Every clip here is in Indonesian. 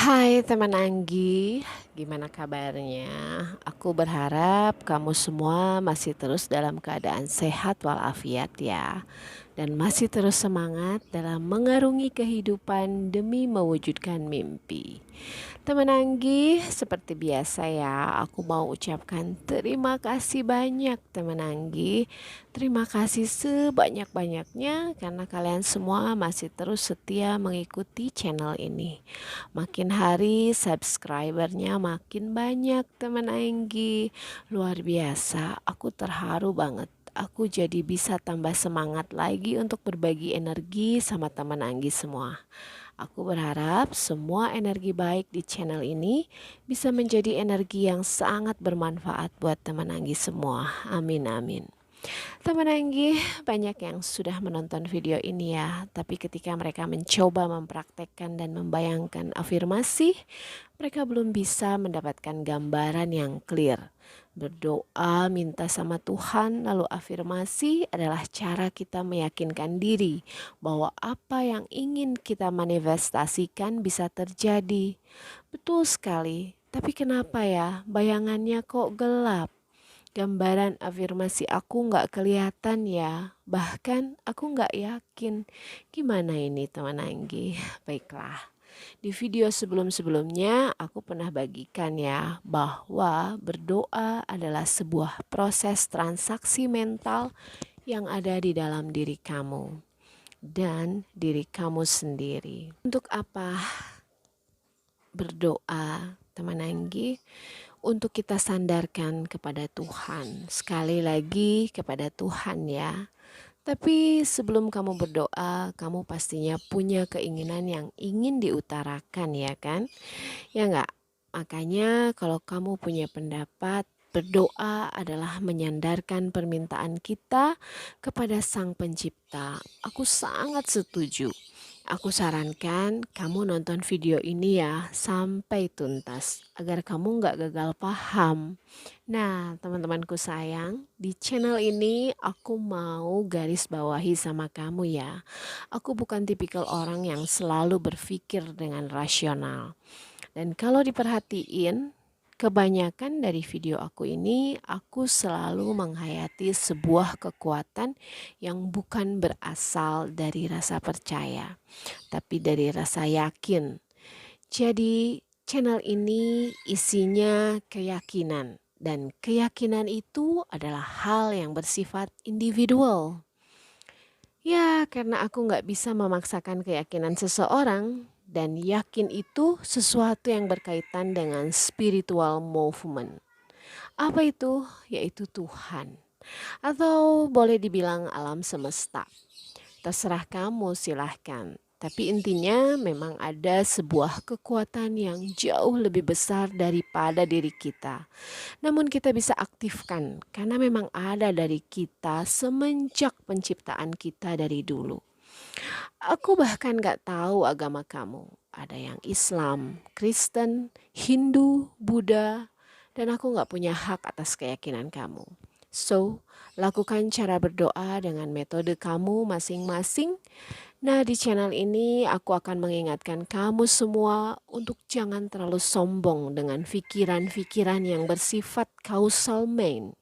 Hai teman Anggi, gimana kabarnya? Aku berharap kamu semua masih terus dalam keadaan sehat walafiat ya. Dan masih terus semangat dalam mengarungi kehidupan demi mewujudkan mimpi. Teman Anggi, seperti biasa ya, aku mau ucapkan terima kasih banyak teman Anggi. Terima kasih sebanyak-banyaknya karena kalian semua masih terus setia mengikuti channel ini. Makin hari subscribernya makin banyak teman Anggi. Luar biasa, aku terharu banget. Aku jadi bisa tambah semangat lagi untuk berbagi energi sama teman Anggi semua. Aku berharap semua energi baik di channel ini bisa menjadi energi yang sangat bermanfaat buat teman Anggi semua. Amin amin. Teman Anggi, banyak yang sudah menonton video ini ya, tapi ketika mereka mencoba mempraktekkan dan membayangkan afirmasi, mereka belum bisa mendapatkan gambaran yang clear. Berdoa, minta sama Tuhan, lalu afirmasi adalah cara kita meyakinkan diri bahwa apa yang ingin kita manifestasikan bisa terjadi. Betul sekali, tapi kenapa ya bayangannya kok gelap? Gambaran afirmasi aku nggak kelihatan ya. Bahkan aku nggak yakin. Gimana ini teman Anggi? Baiklah. Di video sebelum-sebelumnya aku pernah bagikan ya bahwa berdoa adalah sebuah proses transaksi mental yang ada di dalam diri kamu dan diri kamu sendiri. Untuk apa berdoa, teman Anggi? Untuk kita sandarkan kepada Tuhan. Sekali lagi kepada Tuhan ya. Tapi sebelum kamu berdoa, kamu pastinya punya keinginan yang ingin diutarakan ya kan? Ya enggak? Makanya kalau kamu punya pendapat, berdoa adalah menyandarkan permintaan kita kepada Sang Pencipta. Aku sangat setuju. Aku sarankan kamu nonton video ini ya sampai tuntas agar kamu nggak gagal paham. Nah, teman-temanku sayang, di channel ini aku mau garis bawahi sama kamu ya. Aku bukan tipikal orang yang selalu berpikir dengan rasional. Dan kalau diperhatiin, kebanyakan dari video aku ini, aku selalu menghayati sebuah kekuatan yang bukan berasal dari rasa percaya, tapi dari rasa yakin. Jadi, channel ini isinya keyakinan, dan keyakinan itu adalah hal yang bersifat individual. Ya, karena aku nggak bisa memaksakan keyakinan seseorang, dan yakin itu sesuatu yang berkaitan dengan spiritual movement. Apa itu? Yaitu Tuhan. Atau boleh dibilang alam semesta. Terserah kamu silahkan. Tapi intinya memang ada sebuah kekuatan yang jauh lebih besar daripada diri kita. Namun kita bisa aktifkan karena memang ada dari kita semenjak penciptaan kita dari dulu. Aku bahkan gak tahu agama kamu. Ada yang Islam, Kristen, Hindu, Buddha, dan aku gak punya hak atas keyakinan kamu. So, lakukan cara berdoa dengan metode kamu masing-masing. Nah, di channel ini aku akan mengingatkan kamu semua untuk jangan terlalu sombong dengan pikiran-pikiran yang bersifat causal main.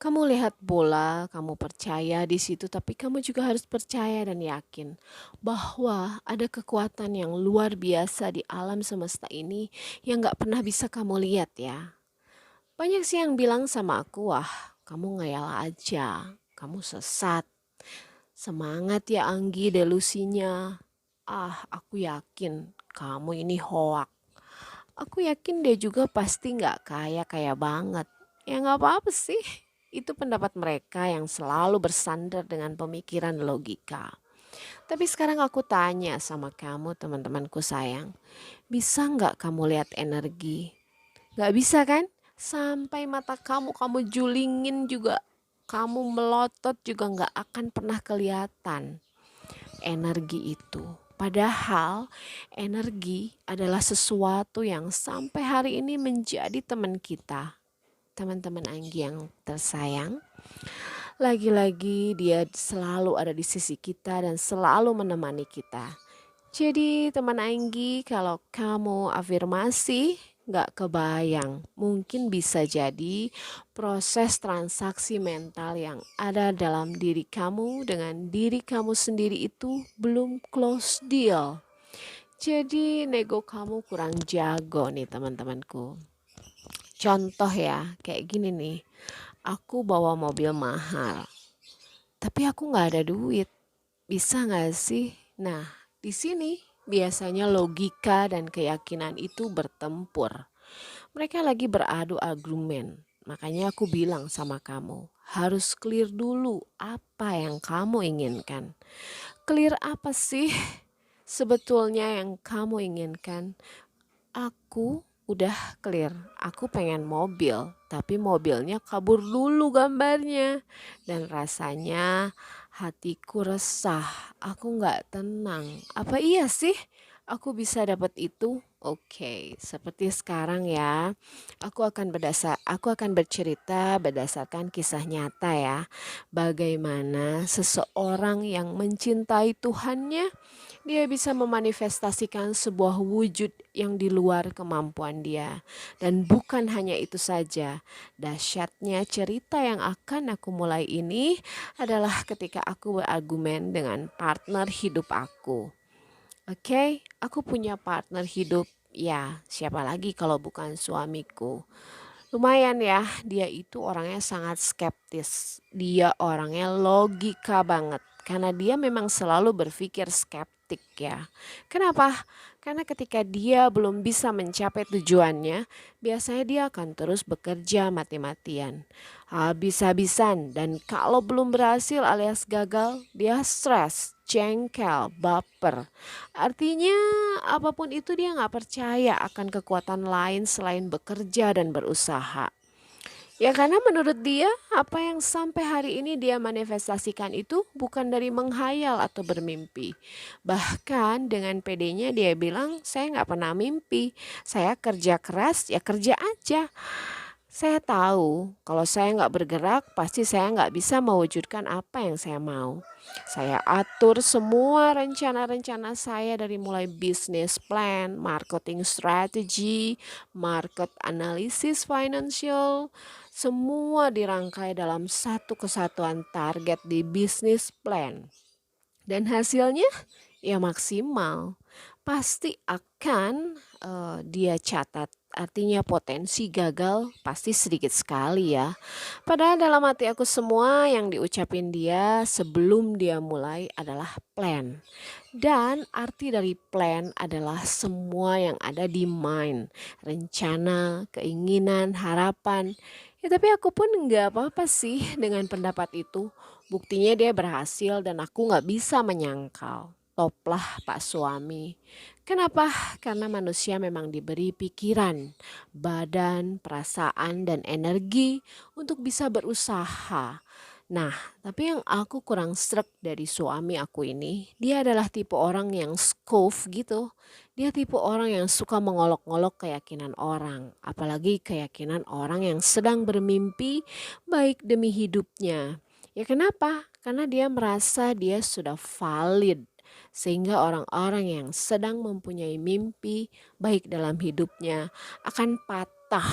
Kamu lihat bola, kamu percaya di situ, tapi kamu juga harus percaya dan yakin bahwa ada kekuatan yang luar biasa di alam semesta ini yang gak pernah bisa kamu lihat ya. Banyak sih yang bilang sama aku, wah kamu ngayal aja, kamu sesat. Semangat ya Anggi delusinya. Ah, aku yakin kamu ini hoak. Aku yakin dia juga pasti gak kaya-kaya banget. Ya gak apa-apa sih. Itu pendapat mereka yang selalu bersandar dengan pemikiran logika. Tapi sekarang aku tanya sama kamu teman-temanku sayang. Bisa nggak kamu lihat energi? Nggak bisa kan? Sampai mata kamu julingin juga. Kamu melotot juga nggak akan pernah kelihatan energi itu. Padahal energi adalah sesuatu yang sampai hari ini menjadi teman kita. Teman-teman Anggi yang tersayang, lagi-lagi dia selalu ada di sisi kita dan selalu menemani kita. Jadi teman Anggi, kalau kamu afirmasi nggak kebayang, mungkin bisa jadi proses transaksi mental yang ada dalam diri kamu dengan diri kamu sendiri itu belum close deal. Jadi nego kamu kurang jago nih teman-temanku. Contoh ya, kayak gini nih, aku bawa mobil mahal, tapi aku nggak ada duit. Bisa nggak sih? Nah, di sini biasanya logika dan keyakinan itu bertempur. Mereka lagi beradu argumen. Makanya aku bilang sama kamu, harus clear dulu apa yang kamu inginkan. Clear apa sih sebetulnya yang kamu inginkan? Aku udah clear, aku pengen mobil, tapi mobilnya kabur dulu gambarnya. Dan rasanya hatiku resah, aku nggak tenang. Apa iya sih aku bisa dapat itu? Oke, seperti sekarang ya. Aku akan bercerita berdasarkan kisah nyata ya. Bagaimana seseorang yang mencintai Tuhannya, dia bisa memanifestasikan sebuah wujud yang di luar kemampuan dia. Dan bukan hanya itu saja, dahsyatnya cerita yang akan aku mulai ini adalah ketika aku berargumen dengan partner hidup aku. Oke, aku punya partner hidup. Ya, siapa lagi kalau bukan suamiku? Lumayan ya, dia itu orangnya sangat skeptis. Dia orangnya logika banget. Karena dia memang selalu berpikir skeptik ya. Kenapa? Karena ketika dia belum bisa mencapai tujuannya, biasanya dia akan terus bekerja mati-matian. Habis-habisan, dan kalau belum berhasil alias gagal, dia stres, jengkel, baper. Artinya apapun itu dia nggak percaya akan kekuatan lain selain bekerja dan berusaha. Ya karena menurut dia apa yang sampai hari ini dia manifestasikan itu bukan dari menghayal atau bermimpi. Bahkan dengan pedenya dia bilang saya nggak pernah mimpi. Saya kerja keras ya kerja aja. Saya tahu kalau saya nggak bergerak pasti saya nggak bisa mewujudkan apa yang saya mau. Saya atur semua rencana-rencana saya dari mulai business plan, marketing strategy, market analysis financial, semua dirangkai dalam satu kesatuan target di business plan. Dan hasilnya ya maksimal. Pasti akan dia catat. Artinya potensi gagal pasti sedikit sekali ya. Padahal dalam hati aku semua yang diucapin dia sebelum dia mulai adalah plan. Dan arti dari plan adalah semua yang ada di mind. Rencana, keinginan, harapan. Ya tapi aku pun nggak apa-apa sih dengan pendapat itu. Buktinya dia berhasil dan aku nggak bisa menyangkal. Toplah Pak Suami. Kenapa? Karena manusia memang diberi pikiran, badan, perasaan, dan energi untuk bisa berusaha. Nah, tapi yang aku kurang srek dari suami aku ini, dia adalah tipe orang yang skove gitu. Dia tipe orang yang suka mengolok-olok keyakinan orang, apalagi keyakinan orang yang sedang bermimpi baik demi hidupnya. Ya kenapa? Karena dia merasa dia sudah valid. Sehingga orang-orang yang sedang mempunyai mimpi baik dalam hidupnya akan patah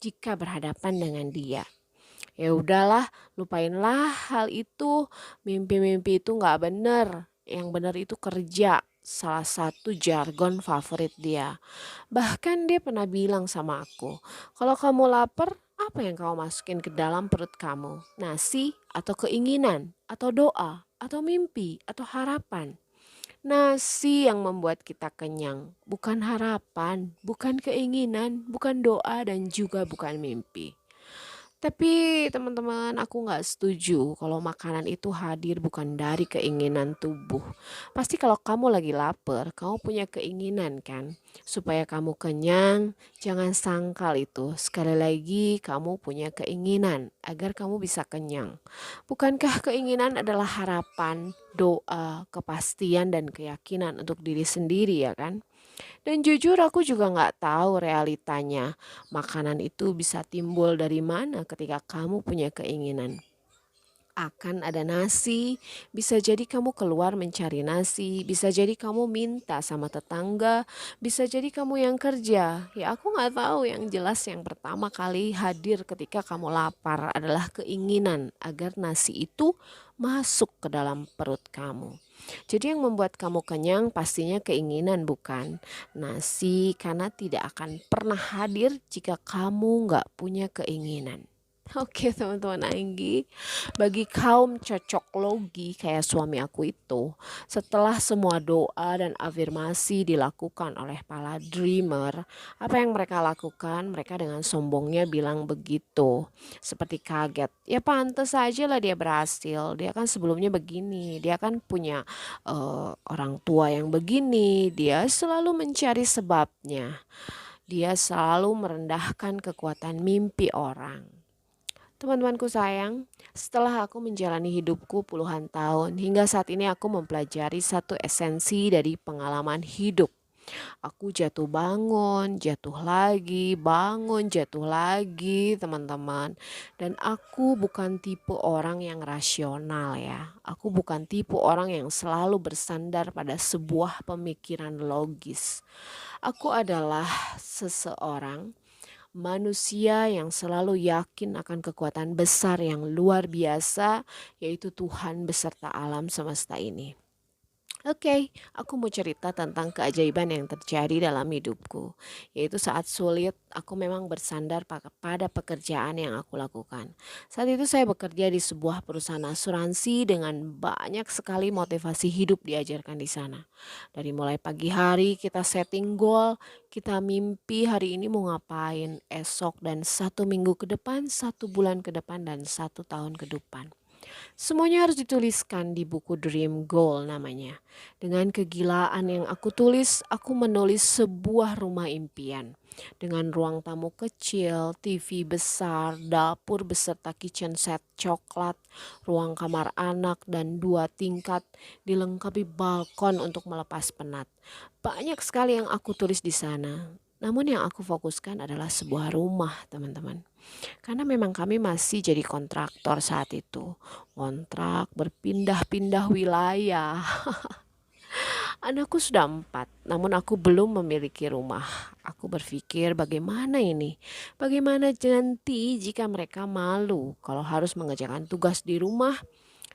jika berhadapan dengan dia. Ya udahlah, lupainlah hal itu. Mimpi-mimpi itu nggak bener. Yang benar itu kerja. Salah satu jargon favorit dia. Bahkan dia pernah bilang sama aku, kalau kamu lapar, apa yang kamu masukin ke dalam perut kamu? Nasi atau keinginan, atau doa, atau mimpi, atau harapan? Nasi yang membuat kita kenyang, bukan harapan, bukan keinginan, bukan doa, dan juga bukan mimpi. Tapi teman-teman aku nggak setuju kalau makanan itu hadir bukan dari keinginan tubuh. Pasti kalau kamu lagi lapar, kamu punya keinginan kan? Supaya kamu kenyang, jangan sangkal itu. Sekali lagi kamu punya keinginan agar kamu bisa kenyang. Bukankah keinginan adalah harapan, doa, kepastian dan keyakinan untuk diri sendiri ya kan? Dan jujur aku juga nggak tahu realitanya. Makanan itu bisa timbul dari mana ketika kamu punya keinginan. akan ada nasi, bisa jadi kamu keluar mencari nasi, bisa jadi kamu minta sama tetangga, bisa jadi kamu yang kerja. Ya aku nggak tahu, yang jelas yang pertama kali hadir ketika kamu lapar adalah keinginan agar nasi itu masuk ke dalam perut kamu. Jadi yang membuat kamu kenyang pastinya keinginan, bukan nasi, karena tidak akan pernah hadir jika kamu nggak punya keinginan. Oke teman-teman Anggi, bagi kaum cocok logi kayak suami aku itu, setelah semua doa dan afirmasi dilakukan oleh para dreamer, apa yang mereka lakukan? Mereka dengan sombongnya bilang begitu, seperti kaget. Ya pantas aja lah dia berhasil, dia kan sebelumnya begini, dia kan punya orang tua yang begini, dia selalu mencari sebabnya. Dia selalu merendahkan kekuatan mimpi orang. Teman-temanku sayang, setelah aku menjalani hidupku puluhan tahun, hingga saat ini aku mempelajari satu esensi dari pengalaman hidup. Aku jatuh bangun, jatuh lagi teman-teman. Dan aku bukan tipe orang yang rasional ya. Aku bukan tipe orang yang selalu bersandar pada sebuah pemikiran logis. Aku adalah seseorang manusia yang selalu yakin akan kekuatan besar yang luar biasa, yaitu Tuhan beserta alam semesta ini. Oke, aku mau cerita tentang keajaiban yang terjadi dalam hidupku, yaitu saat sulit aku memang bersandar pada pekerjaan yang aku lakukan. Saat itu saya bekerja di sebuah perusahaan asuransi dengan banyak sekali motivasi hidup diajarkan di sana. Dari mulai pagi hari kita setting goal, kita mimpi hari ini mau ngapain, esok dan 1 minggu ke depan, 1 bulan ke depan dan 1 tahun ke depan. Semuanya harus dituliskan di buku Dream Goal namanya. Dengan kegilaan yang aku tulis, aku menulis sebuah rumah impian. Dengan ruang tamu kecil, TV besar, dapur beserta kitchen set coklat, ruang kamar anak dan 2 tingkat, dilengkapi balkon untuk melepas penat. Banyak sekali yang aku tulis di sana. Namun yang aku fokuskan adalah sebuah rumah, teman-teman. Karena memang kami masih jadi kontraktor saat itu. Kontrak berpindah-pindah wilayah. Anakku sudah 4, namun aku belum memiliki rumah. Aku berpikir bagaimana ini? Bagaimana nanti jika mereka malu kalau harus mengerjakan tugas di rumah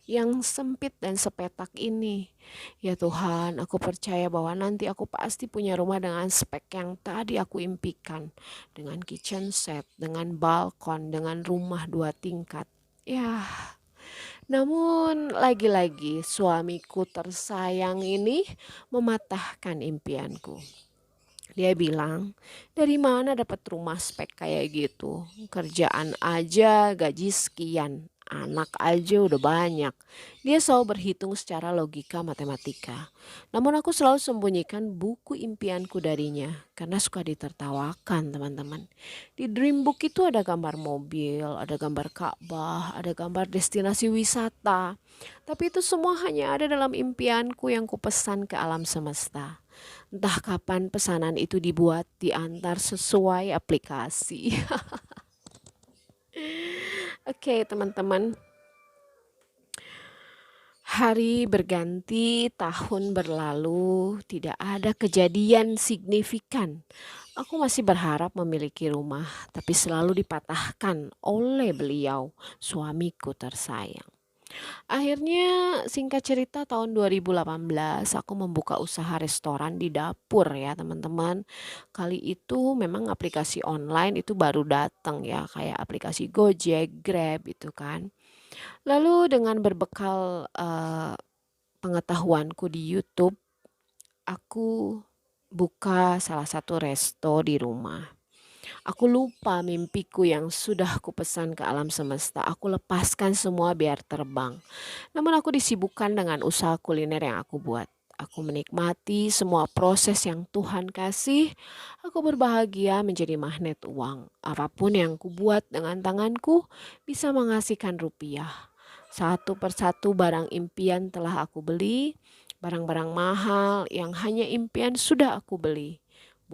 yang sempit dan sepetak ini. Ya Tuhan, aku percaya bahwa nanti aku pasti punya rumah dengan spek yang tadi aku impikan. Dengan kitchen set, dengan balkon, dengan rumah 2 tingkat. Ya, namun lagi-lagi suamiku tersayang ini mematahkan impianku. Dia bilang, dari mana dapat rumah spek kayak gitu? Kerjaan aja gaji sekian, anak aja udah banyak. Dia selalu berhitung secara logika matematika. Namun aku selalu sembunyikan buku impianku darinya karena suka ditertawakan teman-teman. Di dream book itu ada gambar mobil, ada gambar Ka'bah, ada gambar destinasi wisata. Tapi itu semua hanya ada dalam impianku yang kupesan ke alam semesta. Entah kapan pesanan itu dibuat, diantar sesuai aplikasi. Oke, teman-teman. Hari berganti, tahun berlalu, tidak ada kejadian signifikan. Aku masih berharap memiliki rumah, tapi selalu dipatahkan oleh beliau, suamiku tersayang. Akhirnya singkat cerita tahun 2018 aku membuka usaha restoran di dapur ya teman-teman. Kali itu memang aplikasi online itu baru datang ya, kayak aplikasi Gojek, Grab itu kan. Lalu dengan berbekal pengetahuanku di YouTube, aku buka salah satu resto di rumah. Aku lupa mimpiku yang sudah kupesan ke alam semesta. Aku lepaskan semua biar terbang. Namun aku disibukkan dengan usaha kuliner yang aku buat. Aku menikmati semua proses yang Tuhan kasih. Aku berbahagia menjadi magnet uang. Apapun yang kubuat dengan tanganku bisa menghasilkan rupiah. Satu persatu barang impian telah aku beli. Barang-barang mahal yang hanya impian sudah aku beli.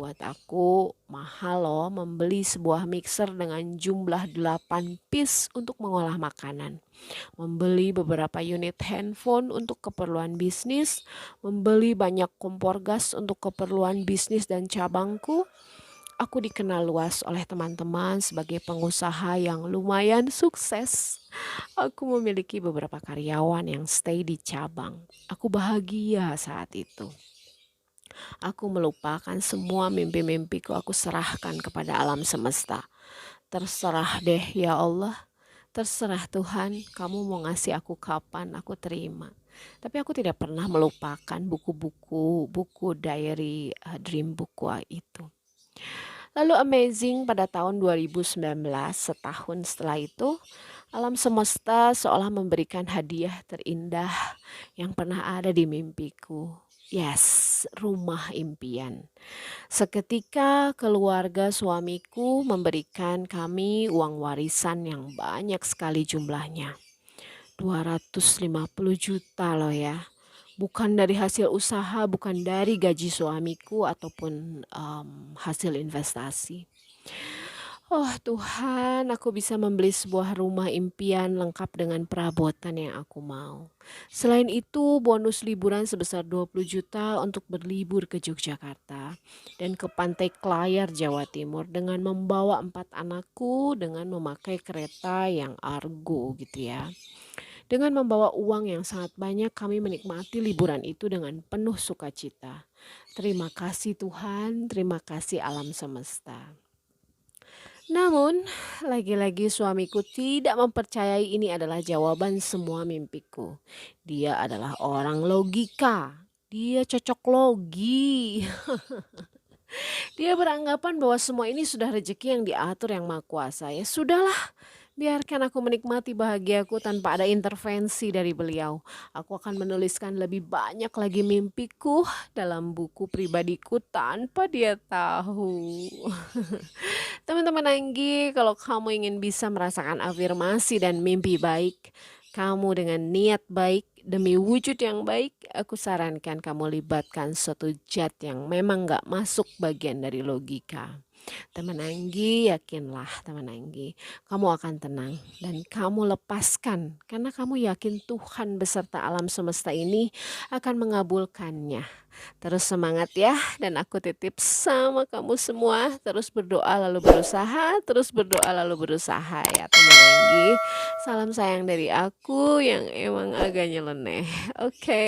Buat aku mahal loh membeli sebuah mixer dengan jumlah 8 piece untuk mengolah makanan. Membeli beberapa unit handphone untuk keperluan bisnis, membeli banyak kompor gas untuk keperluan bisnis dan cabangku. Aku dikenal luas oleh teman-teman sebagai pengusaha yang lumayan sukses. Aku memiliki beberapa karyawan yang stay di cabang. Aku bahagia saat itu. Aku melupakan semua mimpi-mimpiku, aku serahkan kepada alam semesta. Terserah deh ya Allah, terserah Tuhan, kamu mau ngasih aku kapan, aku terima. Tapi aku tidak pernah melupakan buku diary dream buku itu. Lalu amazing pada tahun 2019, setahun setelah itu, alam semesta seolah memberikan hadiah terindah yang pernah ada di mimpiku. Yes, rumah impian. Seketika keluarga suamiku memberikan kami uang warisan yang banyak sekali jumlahnya. 250 juta loh ya. Bukan dari hasil usaha, bukan dari gaji suamiku ataupun hasil investasi. Oh Tuhan, aku bisa membeli sebuah rumah impian lengkap dengan perabotan yang aku mau. Selain itu, bonus liburan sebesar 20 juta untuk berlibur ke Yogyakarta dan ke Pantai Klayar, Jawa Timur dengan membawa 4 anakku dengan memakai kereta yang argo gitu ya. Dengan membawa uang yang sangat banyak, kami menikmati liburan itu dengan penuh sukacita. Terima kasih Tuhan, terima kasih alam semesta. Namun, lagi-lagi suamiku tidak mempercayai ini adalah jawaban semua mimpiku. Dia adalah orang logika. Dia cocok logi. Dia beranggapan bahwa semua ini sudah rezeki yang diatur yang Maha Kuasa. Ya sudahlah, biarkan aku menikmati bahagiaku tanpa ada intervensi dari beliau. Aku akan menuliskan lebih banyak lagi mimpiku dalam buku pribadiku tanpa dia tahu. Teman-teman Anggi, kalau kamu ingin bisa merasakan afirmasi dan mimpi baik, kamu dengan niat baik demi wujud yang baik, aku sarankan kamu libatkan suatu zat yang memang gak masuk bagian dari logika. Teman Anggi, yakinlah teman Anggi, kamu akan tenang dan kamu lepaskan karena kamu yakin Tuhan beserta alam semesta ini akan mengabulkannya. Terus semangat ya, dan aku titip sama kamu semua, terus berdoa lalu berusaha, terus berdoa lalu berusaha ya teman Anggi. Salam sayang dari aku yang emang agak nyeleneh. Oke.